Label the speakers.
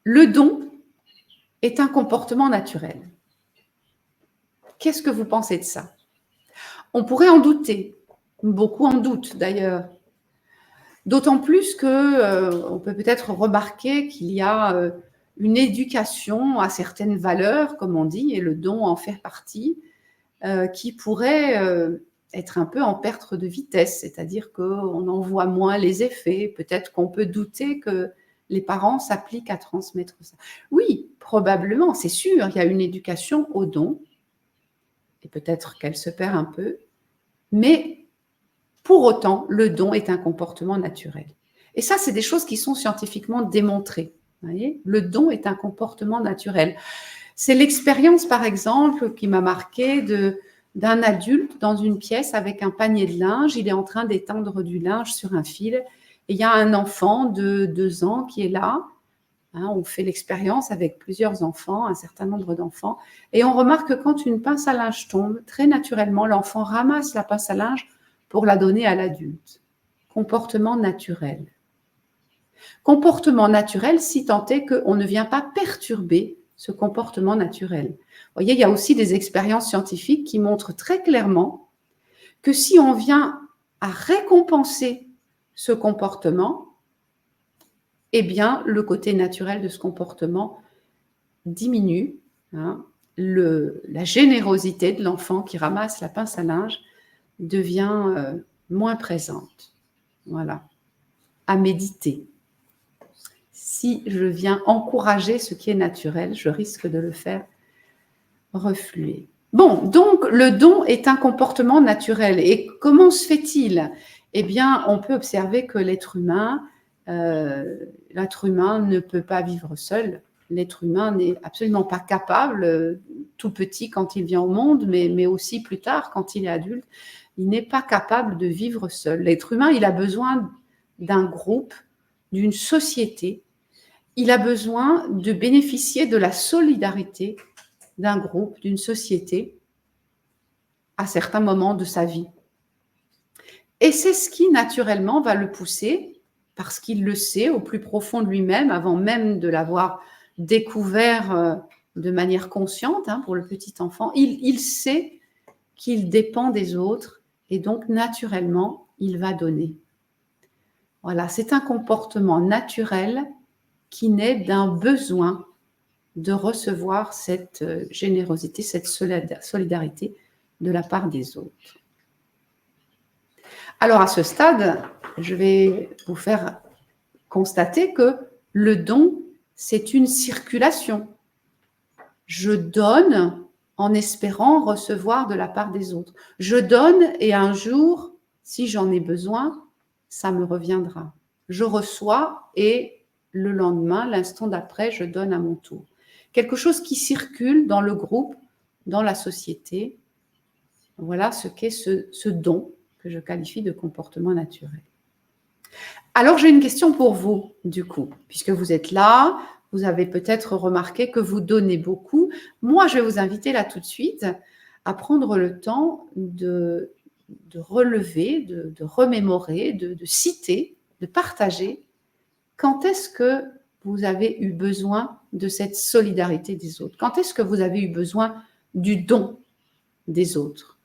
Speaker 1: Le don est un comportement naturel. Qu'est-ce que vous pensez de ça? On pourrait en douter. Beaucoup en doutent d'ailleurs. D'autant plus qu'on peut peut-être remarquer qu'il y a une éducation à certaines valeurs, comme on dit, et le don en fait partie, qui pourrait être un peu en perte de vitesse, c'est-à-dire qu'on en voit moins les effets. Peut-être qu'on peut douter que les parents s'appliquent à transmettre ça. Oui, probablement, c'est sûr, il y a une éducation au don, et peut-être qu'elle se perd un peu, mais pour autant, le don est un comportement naturel. Et ça, c'est des choses qui sont scientifiquement démontrées. Vous voyez, le don est un comportement naturel. C'est l'expérience, par exemple, qui m'a marquée d'un adulte dans une pièce avec un panier de linge. Il est en train d'étendre du linge sur un fil. Et il y a un enfant de 2 ans qui est là. On fait l'expérience avec plusieurs enfants, un certain nombre d'enfants. Et on remarque que quand une pince à linge tombe, très naturellement, l'enfant ramasse la pince à linge pour la donner à l'adulte. Comportement naturel. Comportement naturel si tant est qu'on ne vient pas perturber ce comportement naturel. Vous voyez, il y a aussi des expériences scientifiques qui montrent très clairement que si on vient à récompenser ce comportement, eh bien, le côté naturel de ce comportement diminue. La générosité de l'enfant qui ramasse la pince à linge devient moins présente. Voilà. À méditer. Si je viens encourager ce qui est naturel, je risque de le faire refluer. Bon, donc le don est un comportement naturel. Et comment se fait-il? Eh bien, on peut observer que l'être humain ne peut pas vivre seul. L'être humain n'est absolument pas capable, tout petit quand il vient au monde, mais aussi plus tard quand il est adulte, il n'est pas capable de vivre seul. L'être humain, il a besoin d'un groupe, d'une société. Il a besoin de bénéficier de la solidarité d'un groupe, d'une société, à certains moments de sa vie. Et c'est ce qui, naturellement, va le pousser, parce qu'il le sait au plus profond de lui-même, avant même de l'avoir découvert de manière consciente, pour le petit enfant, il sait qu'il dépend des autres, et donc, naturellement, il va donner. Voilà, c'est un comportement naturel qui naît d'un besoin de recevoir cette générosité, cette solidarité de la part des autres. Alors à ce stade, je vais vous faire constater que le don, c'est une circulation. Je donne en espérant recevoir de la part des autres. Je donne et un jour, si j'en ai besoin, ça me reviendra. Je reçois et le lendemain, l'instant d'après, je donne à mon tour. Quelque chose qui circule dans le groupe, dans la société. Voilà ce qu'est ce don que je qualifie de comportement naturel. Alors, j'ai une question pour vous, du coup, puisque vous êtes là, vous avez peut-être remarqué que vous donnez beaucoup. Moi, je vais vous inviter là tout de suite à prendre le temps de relever, de remémorer, de citer, de partager quand est-ce que vous avez eu besoin de cette solidarité des autres? Quand est-ce que vous avez eu besoin du don des autres?